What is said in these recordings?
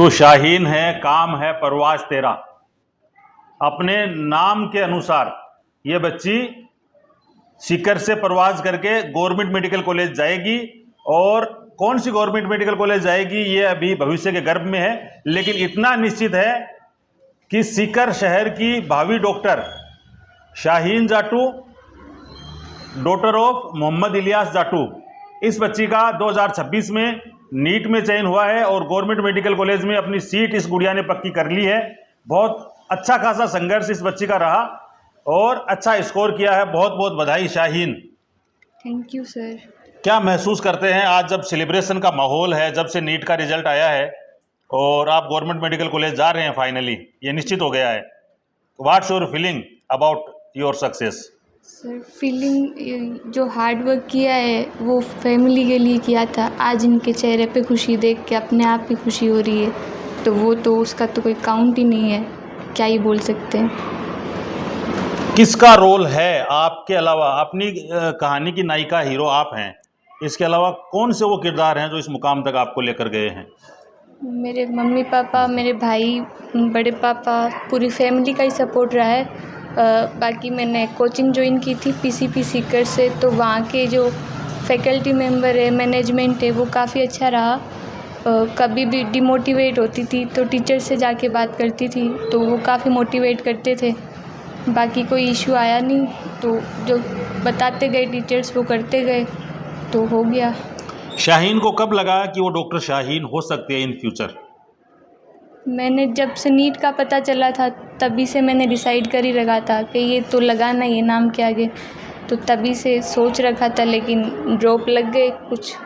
तू शाहीन है, काम है परवाज तेरा। अपने नाम के अनुसार ये बच्ची सीकर से परवाज करके गवर्नमेंट मेडिकल कॉलेज जाएगी, और कौन सी गवर्नमेंट मेडिकल कॉलेज जाएगी ये अभी भविष्य के गर्भ में है, लेकिन इतना निश्चित है कि सीकर शहर की भावी doctor Shaheen Jatu, daughter of Mohammad Ilyas Jatu, इस बच्ची का 2026 में नीट में चयन हुआ है और गवर्नमेंट मेडिकल कॉलेज में अपनी सीट इस गुड़िया ने पक्की कर ली है। बहुत अच्छा खासा संघर्ष इस बच्ची का रहा और अच्छा स्कोर किया है। बहुत बहुत बधाई शाहीन। Thank you sir. क्या महसूस करते हैं आज जब सेलिब्रेशन का माहौल है, जब से नीट का रिजल्ट आया है और आप गवर्नमेंट मेडिकल कॉलेज जा रहे हैं, फाइनली ये निश्चित हो गया है, what's your feeling about your success? Sir feeling, जो हार्ड वर्क किया है वो फैमिली के लिए किया था, आज इनके चेहरे पे खुशी देख के अपने आप ही खुशी हो रही है, तो वो तो उसका तो कोई काउंट ही नहीं है, क्या ही बोल सकते हैं। किसका रोल है आपके अलावा? अपनी कहानी की नायिका हीरो आप हैं, इसके अलावा कौन से वो किरदार हैं जो इस मुकाम तक आपको लेकर गए हैं? मेरे मम्मी पापा, मेरे भाई, बड़े पापा, पूरी फैमिली का ही सपोर्ट रहा है। बाकी मैंने कोचिंग ज्वाइन की थी पीसीपी सीकर से, तो वहाँ के जो फैकल्टी मेंबर है, मैनेजमेंट है, वो काफ़ी अच्छा रहा। कभी भी डिमोटिवेट होती थी तो टीचर से जाके बात करती थी, तो वो काफ़ी मोटिवेट करते थे। बाकी कोई इशू आया नहीं, तो जो बताते गए टीचर्स वो करते गए, तो हो गया। शाहीन को कब लगा कि वो डॉक्टर शाहीन हो सकती है इन फ्यूचर? मैंने जब से नीट का पता चला था तभी से मैंने डिसाइड कर ही रखा था कि ये तो लगाना ही है नाम के आगे, तो तभी से सोच रखा था, लेकिन ड्रॉप लग गए, कुछ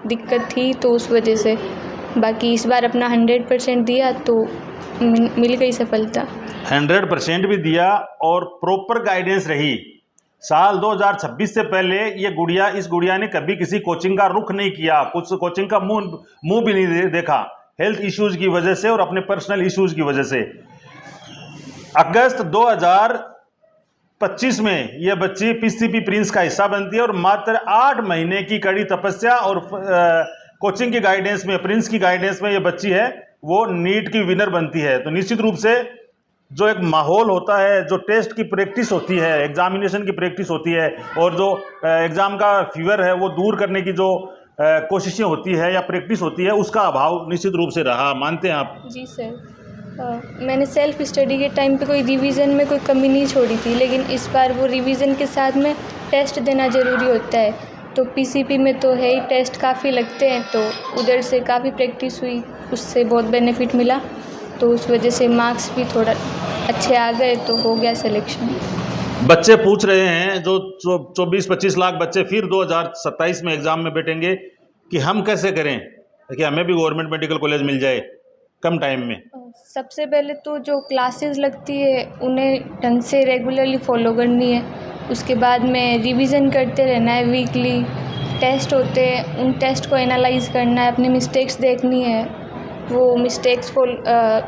दिक्कत थी तो उस वजह से। बाकी इस बार अपना 100% दिया तो मिल गई सफलता। 100% भी दिया और प्रॉपर गाइडेंस रही। साल 2026 से पहले इस गुड़िया ने कभी किसी कोचिंग का रुख नहीं किया, कुछ कोचिंग का मुंह भी नहीं देखा, हेल्थ इश्यूज की वजह से और अपने पर्सनल इश्यूज की वजह से। अगस्त 2025 में यह बच्ची पीसीपी प्रिंस का हिस्सा बनती है और मात्र 8 महीने की कड़ी तपस्या और कोचिंग की गाइडेंस में, प्रिंस की गाइडेंस में यह बच्ची है वो नीट की विनर बनती है। तो निश्चित रूप से जो एक माहौल होता है, जो टेस्ट की प्रैक्टिस होती है, एग्जामिनेशन की प्रैक्टिस होती है और जो एग्ज़ाम का फीवर है वो दूर करने की जो कोशिशें होती है या प्रैक्टिस होती है, उसका अभाव निश्चित रूप से रहा, मानते हैं आप? जी सर। मैंने सेल्फ स्टडी के टाइम पे कोई रिवीजन में कोई कमी नहीं छोड़ी थी, लेकिन इस बार वो रिवीजन के साथ में टेस्ट देना ज़रूरी होता है, तो पीसीपी में तो है ही, टेस्ट काफ़ी लगते हैं, तो उधर से काफ़ी प्रैक्टिस हुई, उससे बहुत बेनिफिट मिला, तो उस वजह से मार्क्स भी थोड़ा अच्छे आ गए, तो हो गया सिलेक्शन। बच्चे पूछ रहे हैं, जो 24-25 लाख बच्चे फिर 2027 में एग्ज़ाम में बैठेंगे कि हम कैसे करें कि हमें भी गवर्नमेंट मेडिकल कॉलेज मिल जाए कम टाइम में। सबसे पहले तो जो क्लासेस लगती है उन्हें ढंग से रेगुलरली फॉलो करनी है, उसके बाद में रिवीजन करते रहना है, वीकली टेस्ट होते हैं, उन टेस्ट को एनालाइज करना है, अपनी मिस्टेक्स देखनी है, वो मिस्टेक्स को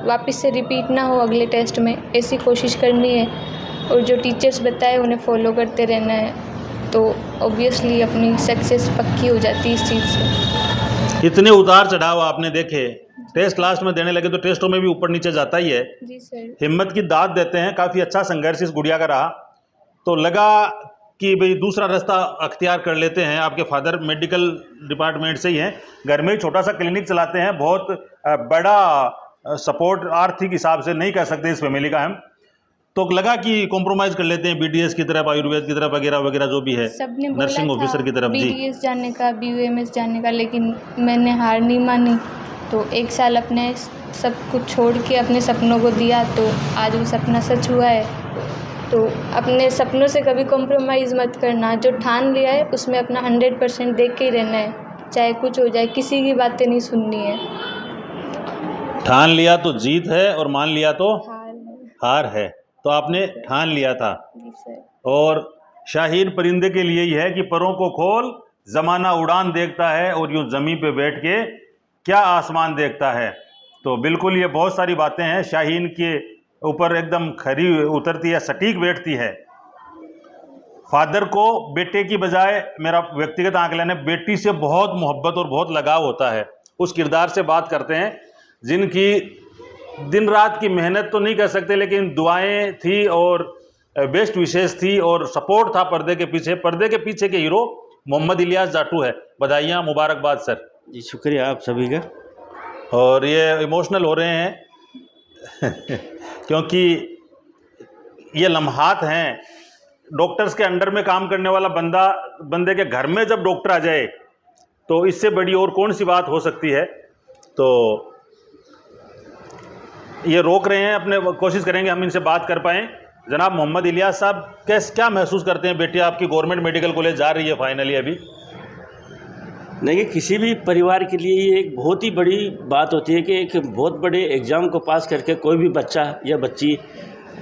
वापस से रिपीट ना हो अगले टेस्ट में, ऐसी कोशिश करनी है, और जो टीचर्स बताए उन्हें फॉलो करते रहना है, तो ऑब्वियसली अपनी सक्सेस पक्की हो जाती है इस चीज़ से। इतने उतार चढ़ाव आपने देखे, टेस्ट लास्ट में देने लगे तो टेस्टों में भी ऊपर नीचे जाता ही है। जी सर। हिम्मत की दाद देते हैं। काफ़ी अच्छा संघर्ष इस गुड़िया का रहा, तो लगा कि भाई दूसरा रास्ता अख्तियार कर लेते हैं। आपके फादर मेडिकल डिपार्टमेंट से ही हैं, घर में ही छोटा सा क्लिनिक चलाते हैं, बहुत बड़ा सपोर्ट आर्थिक हिसाब से नहीं कह सकते इस फैमिली का हम, तो लगा कि कॉम्प्रोमाइज़ कर लेते हैं बीडीएस की तरफ, आयुर्वेद की तरफ, वगैरह वगैरह जो भी है, सबने नर्सिंग ऑफिसर की तरफ। जी, बीडीएस जाने का, बीयूएमएस जाने का, लेकिन मैंने हार नहीं मानी, तो 1 साल अपने सब कुछ छोड़ के अपने सपनों को दिया, तो आज वो सपना सच हुआ है। तो अपने सपनों से कभी कॉम्प्रोमाइज़ मत करना, जो ठान लिया है उसमें अपना 100% देख के ही रहना है, चाहे कुछ हो जाए, किसी की बातें नहीं सुननी है। ठान लिया तो जीत है और मान लिया तो हार हार है, तो आपने ठान लिया था। जी सर। और शाहीन परिंदे के लिए ही है कि परों को खोल, ज़माना उड़ान देखता है और यूँ ज़मीन पे बैठ के क्या आसमान देखता है। तो बिल्कुल ये बहुत सारी बातें हैं शाहीन के ऊपर एकदम खरी उतरती है, सटीक बैठती है। फादर को बेटे की बजाय, मेरा व्यक्तिगत आंकलन है, बेटी से बहुत मोहब्बत और बहुत लगाव होता है। उस किरदार से बात करते हैं जिनकी दिन रात की मेहनत तो नहीं कह सकते, लेकिन दुआएं थी और बेस्ट विशेष थी और सपोर्ट था पर्दे के पीछे के हीरो मोहम्मद इलियास जाटू है। बधाइयाँ, मुबारकबाद सर। जी शुक्रिया आप सभी का। और ये इमोशनल हो रहे हैं क्योंकि ये लम्हात हैं। डॉक्टर्स के अंडर में काम करने वाला बंदे के घर में जब डॉक्टर आ जाए तो इससे बड़ी और कौन सी बात हो सकती है। तो ये रोक रहे हैं, अपने कोशिश करेंगे हम इनसे बात कर पाएँ। जनाब मोहम्मद इलियास साहब, क्या महसूस करते हैं? बेटी आपकी गवर्नमेंट मेडिकल कॉलेज जा रही है फाइनली अभी। देखिए, किसी भी परिवार के लिए ये एक बहुत ही बड़ी बात होती है कि एक बहुत बड़े एग्ज़ाम को पास करके कोई भी बच्चा या बच्ची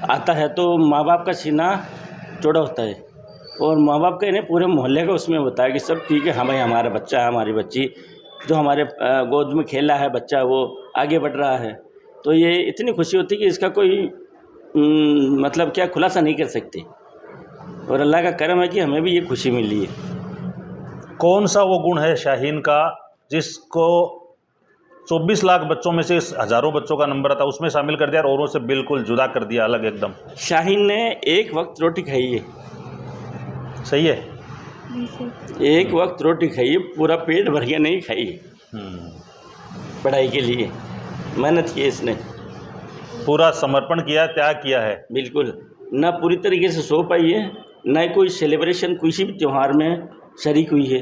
आता है तो माँ बाप का सीना चौड़ा होता है और माँ बाप का इन्हें पूरे मोहल्ले का उसमें होता है कि सब ठीक है, हाँ भाई हमारा बच्चा है, हमारी बच्ची जो हमारे गोद में खेला है बच्चा वो आगे बढ़ रहा है। तो ये इतनी खुशी होती है कि इसका कोई मतलब क्या खुलासा नहीं कर सकते और अल्लाह का करम है कि हमें भी ये खुशी मिली है। कौन सा वो गुण है शाहीन का जिसको 24 लाख बच्चों में से हज़ारों बच्चों का नंबर था उसमें शामिल कर दिया और औरों से बिल्कुल जुदा कर दिया, अलग एकदम? शाहीन ने एक वक्त रोटी खाई है। सही है, एक वक्त रोटी खाई है, पूरा पेट भर के नहीं खाई है। पढ़ाई के लिए मेहनत की इसने, पूरा समर्पण किया, त्याग किया है। बिल्कुल, ना पूरी तरीके से सो पाई है, ना कोई सेलिब्रेशन किसी भी त्यौहार में शरीक हुई है।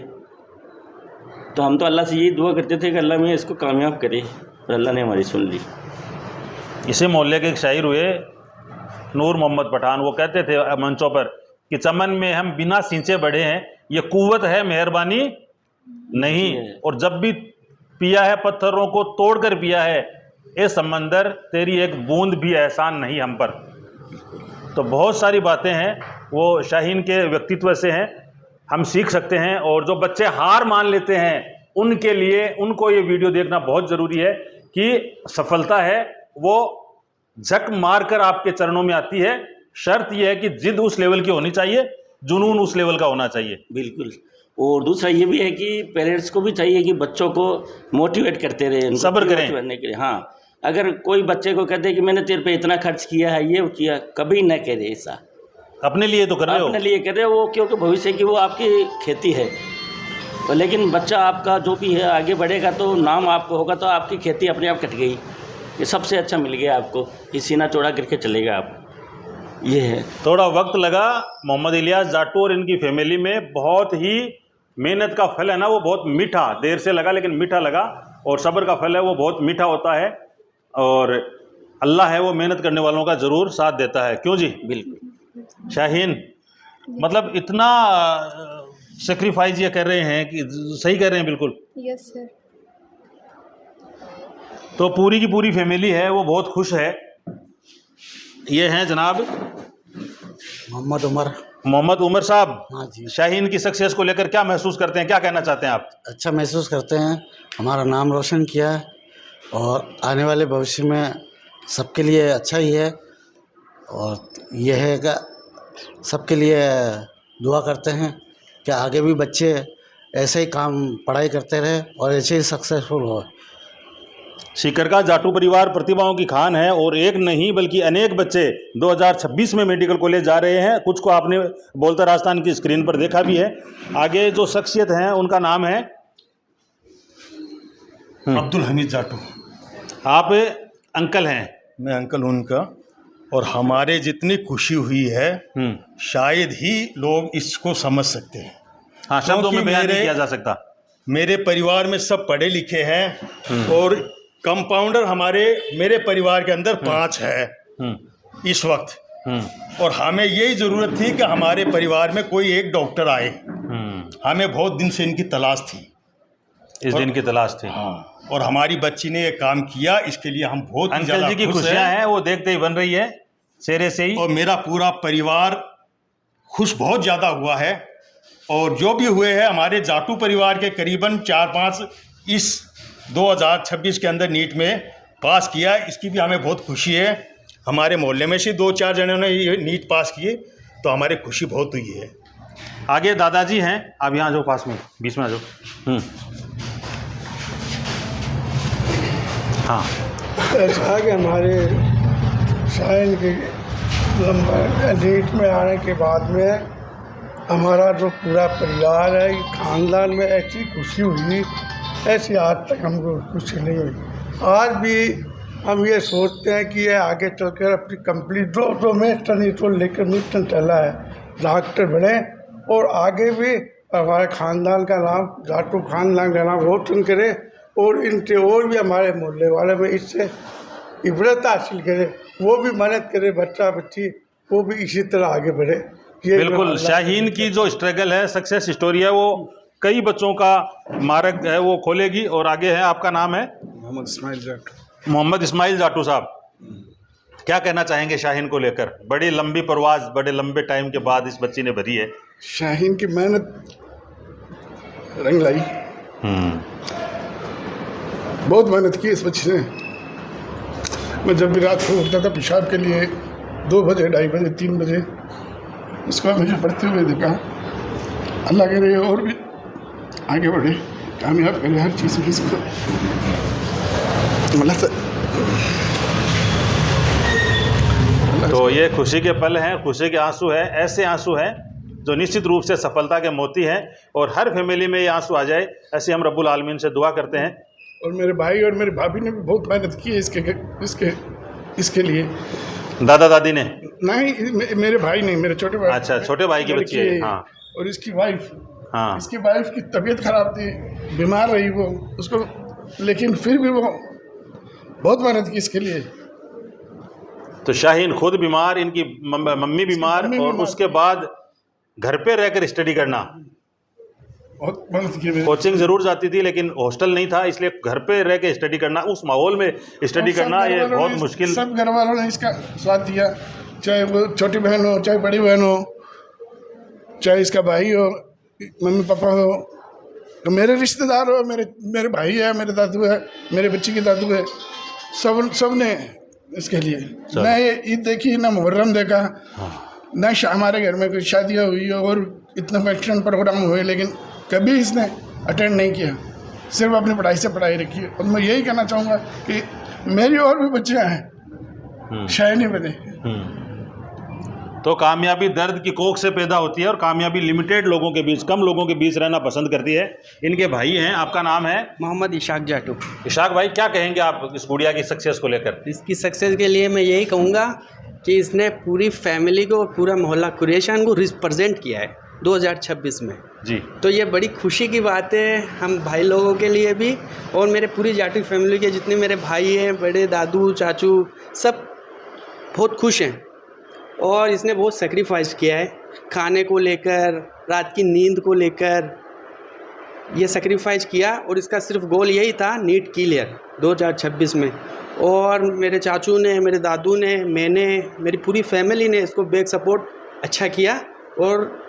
तो हम तो अल्लाह से यही दुआ करते थे कि अल्लाह में इसको कामयाब करे और अल्लाह ने हमारी सुन ली। इसी मोहल्ले के एक शायर हुए नूर मोहम्मद पठान, वो कहते थे मंचों पर कि चमन में हम बिना सींचे बढ़े हैं, ये कुव्वत है मेहरबानी नहीं, और जब भी पिया है पत्थरों को तोड़कर पिया है, ए समंदर तेरी एक बूंद भी एहसान नहीं हम पर। तो बहुत सारी बातें हैं वो शाहीन के व्यक्तित्व से हैं, हम सीख सकते हैं। और जो बच्चे हार मान लेते हैं उनके लिए उनको ये वीडियो देखना बहुत ज़रूरी है कि सफलता है वो झक मार कर आपके चरणों में आती है। शर्त यह है कि जिद उस लेवल की होनी चाहिए, जुनून उस लेवल का होना चाहिए। बिल्कुल। और दूसरा ये भी है कि पेरेंट्स को भी चाहिए कि बच्चों को मोटिवेट करते रहे, सब्र करें करने के लिए। हाँ, अगर कोई बच्चे को कहते कि मैंने तेरे पे इतना खर्च किया है, ये किया, कभी न करे ऐसा। अपने लिए तो कर रहे हो, अपने लिए कर रहे हो वो, क्योंकि भविष्य की वो आपकी खेती है। तो लेकिन बच्चा आपका जो भी है आगे बढ़ेगा तो नाम आपको होगा, तो आपकी खेती अपने आप कट गई। ये सबसे अच्छा मिल गया आपको कि सीना चौड़ा करके चलेगा आप। ये है, थोड़ा वक्त लगा मोहम्मद इलियास जाटू और इनकी फैमिली में, बहुत ही मेहनत का फल है ना वो बहुत मीठा, देर से लगा लेकिन मीठा लगा, और सब्र का फल है वो बहुत मीठा होता है, और अल्लाह है वो मेहनत करने वालों का ज़रूर साथ देता है। क्यों जी? बिल्कुल। शाहीन मतलब इतना सेक्रीफाइस ये कर रहे हैं कि सही कर रहे हैं, बिल्कुल। Yes sir. तो पूरी की पूरी फैमिली है वो बहुत खुश है। ये हैं जनाब मोहम्मद उमर साहब। हाँ जी। शाहीन की सक्सेस को लेकर क्या महसूस करते हैं, क्या कहना चाहते हैं आप? अच्छा महसूस करते हैं, हमारा नाम रोशन किया है और आने वाले भविष्य में सबके लिए अच्छा ही है। और यह है कि सबके लिए दुआ करते हैं कि आगे भी बच्चे ऐसे ही काम पढ़ाई करते रहे और ऐसे ही सक्सेसफुल हो। सीकर का जाटू परिवार प्रतिभाओं की खान है और एक नहीं बल्कि अनेक बच्चे 2026 में मेडिकल कॉलेज जा रहे हैं। कुछ को आपने बोलता राजस्थान की स्क्रीन पर देखा भी है। आगे जो शख्सियत हैं उनका नाम है अब्दुल हमीद जाटू। आप अंकल हैं? मैं अंकल उनका, और हमारे जितनी खुशी हुई है शायद ही लोग इसको समझ सकते हैं। हाँ, शब्दों में बयान नहीं किया जा सकता। मेरे परिवार में सब पढ़े लिखे हैं और कंपाउंडर मेरे परिवार के अंदर 5 है इस वक्त, और हमें यही ज़रूरत थी कि हमारे परिवार में कोई एक डॉक्टर आए। हमें बहुत दिन से इनकी तलाश थी, इस दिन की तलाश थी। हाँ, और हमारी बच्ची ने ये काम किया, इसके लिए हम बहुत अंकल जी की खुशियाँ हैं वो देखते ही बन रही है चेहरे से ही, और मेरा पूरा परिवार खुश बहुत ज़्यादा हुआ है। और जो भी हुए हैं हमारे जाटू परिवार के करीबन 4-5 इस 2026 के अंदर नीट में पास किया, इसकी भी हमें बहुत खुशी है। हमारे मोहल्ले में से 2-4 जनों ने ये नीट पास किए, तो हमारे खुशी बहुत हुई है। आगे दादाजी हैं, आप यहाँ जो पास में बीच में आ जाओ। हाँ, ऐसा कि हमारे शाहीन के लंबा नीट में आने के बाद में हमारा जो पूरा परिवार है, ख़ानदान में ऐसी खुशी हुई, ऐसी आज तक हमको खुशी नहीं हुई। आज भी हम ये सोचते हैं कि ये आगे चलकर अपनी कंप्लीट जो में लेकर मिशन चला है, डॉक्टर बने और आगे भी हमारे ख़ानदान का नाम, जाटू ख़ानदान का नाम रोशन करे और इनसे और भी हमारे मोहल्ले वाले में इससे इबरत हासिल करे, वो भी मेहनत करे, बच्चा बच्ची वो भी इसी तरह आगे बढ़े। ये बिल्कुल, शाहीन की जो स्ट्रगल है, सक्सेस स्टोरी है, वो कई बच्चों का मार्ग है वो खोलेगी। और आगे है, आपका नाम है? मोहम्मद इस्माइल जाटू। मोहम्मद इस्माइल जाटू साहब, क्या कहना चाहेंगे शाहीन को लेकर? बड़ी लंबी परवाज़, बड़े लंबे टाइम के बाद इस बच्ची ने भरी है। शाहीन की मेहनत रंग लाई, बहुत मेहनत की इस बच्ची ने। मैं जब भी रात को उठता था पेशाब के लिए 2 बजे, 2:30 बजे, 3 बजे, इसको मुझे पढ़ते हुए देखा। अल्लाह करे और भी आगे बढ़े, कामयाब करे हर चीज़ में इसको। तो ये खुशी के पल हैं, खुशी के आंसू हैं, ऐसे आंसू हैं जो निश्चित रूप से सफलता के मोती हैं, और हर फैमिली में ये आंसू आ जाए, ऐसे हम रब्बुल आलमीन से दुआ करते हैं। और मेरे भाई और मेरी भाभी ने भी बहुत मेहनत की है इसके लिए। दादा दादी ने नहीं, मेरे भाई नहीं, मेरे छोटे भाई। अच्छा, छोटे भाई की बच्ची है। हाँ। और इसकी वाइफ, हाँ, इसकी वाइफ की तबीयत खराब थी, बीमार रही वो उसको, लेकिन फिर भी वो बहुत मेहनत की इसके लिए। तो शाहीन खुद बीमार, इनकी मम्मी बीमार, और उसके बाद घर पे रहकर स्टडी करना। बहुत मेहनत की। कोचिंग ज़रूर जाती थी लेकिन हॉस्टल नहीं था, इसलिए घर पे रह के स्टडी करना, उस माहौल में स्टडी करना ये बहुत मुश्किल। सब घर वालों ने इसका साथ दिया, चाहे वो छोटी बहन हो, चाहे बड़ी बहन हो, चाहे इसका भाई हो, मम्मी पापा हो, तो मेरे रिश्तेदार हो, मेरे भाई है, मेरे दादू है, मेरे बच्ची के दादू है, सब ने इसके लिए। ना ये ईद देखी, ना मुहर्रम देखा, ना हमारे घर में कोई शादियाँ हुई और इतना फंक्शन प्रोग्राम हुए, लेकिन कभी इसने अटेंड नहीं किया, सिर्फ अपनी पढ़ाई से पढ़ाई रखी है। और मैं यही कहना चाहूँगा कि मेरी और भी बच्चियाँ हैं, शायनी बने। तो कामयाबी दर्द की कोख से पैदा होती है, और कामयाबी लिमिटेड लोगों के बीच, कम लोगों के बीच रहना पसंद करती है। इनके भाई हैं, आपका नाम है? मोहम्मद इशाक जाटू। इशाक भाई, क्या कहेंगे आप इस गुड़िया की सक्सेस को लेकर? इसकी सक्सेस के लिए मैं यही कहूँगा कि इसने पूरी फैमिली को, पूरा मोहल्ला कुरैशान को रिप्रेजेंट किया है 2026 में जी। तो ये बड़ी खुशी की बात है हम भाई लोगों के लिए भी, और मेरे पूरी जाटू फैमिली के जितने मेरे भाई हैं, बड़े दादू चाचू, सब बहुत खुश हैं। और इसने बहुत सेक्रीफाइस किया है, खाने को लेकर, रात की नींद को लेकर, ये सेक्रीफाइस किया। और इसका सिर्फ गोल यही था, नीट क्लियर 2026 में। और मेरे चाचू ने, मेरे दादू ने, मैंने, मेरी पूरी फैमिली ने इसको बैक सपोर्ट अच्छा किया। और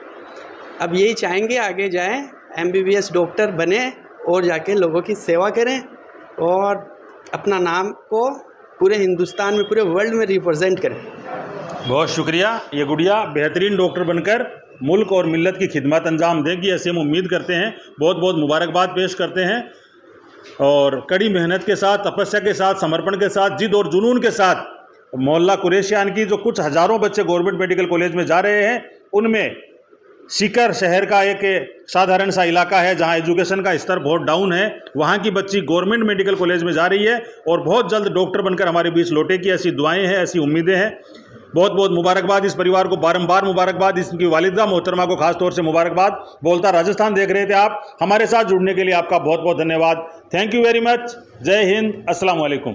अब यही चाहेंगे आगे जाएं, MBBS डॉक्टर बने और जाके लोगों की सेवा करें और अपना नाम को पूरे हिंदुस्तान में, पूरे वर्ल्ड में रिप्रेजेंट करें। बहुत शुक्रिया। ये गुड़िया बेहतरीन डॉक्टर बनकर मुल्क और मिल्लत की खिदमत अंजाम देगी, ऐसे हम उम्मीद करते हैं। बहुत बहुत मुबारकबाद पेश करते हैं। और कड़ी मेहनत के साथ, तपस्या के साथ, समर्पण के साथ, जिद और जुनून के साथ मोहल्ला कुरैशियान की जो कुछ हज़ारों बच्चे गवर्नमेंट मेडिकल कॉलेज में जा रहे हैं, उनमें सीकर शहर का एक साधारण सा इलाका है जहां एजुकेशन का स्तर बहुत डाउन है, वहां की बच्ची गवर्नमेंट मेडिकल कॉलेज में जा रही है और बहुत जल्द डॉक्टर बनकर हमारे बीच लौटेगी, ऐसी दुआएं हैं, ऐसी उम्मीदें हैं। बहुत बहुत मुबारकबाद इस परिवार को, बारंबार मुबारकबाद। इसकी वालिदा मोहतरमा को खास तौर से मुबारकबाद। बोलता राजस्थान देख रहे थे आप, हमारे साथ जुड़ने के लिए आपका बहुत बहुत धन्यवाद। Thank you very much. जय हिंद, अस्सलाम वालेकुम।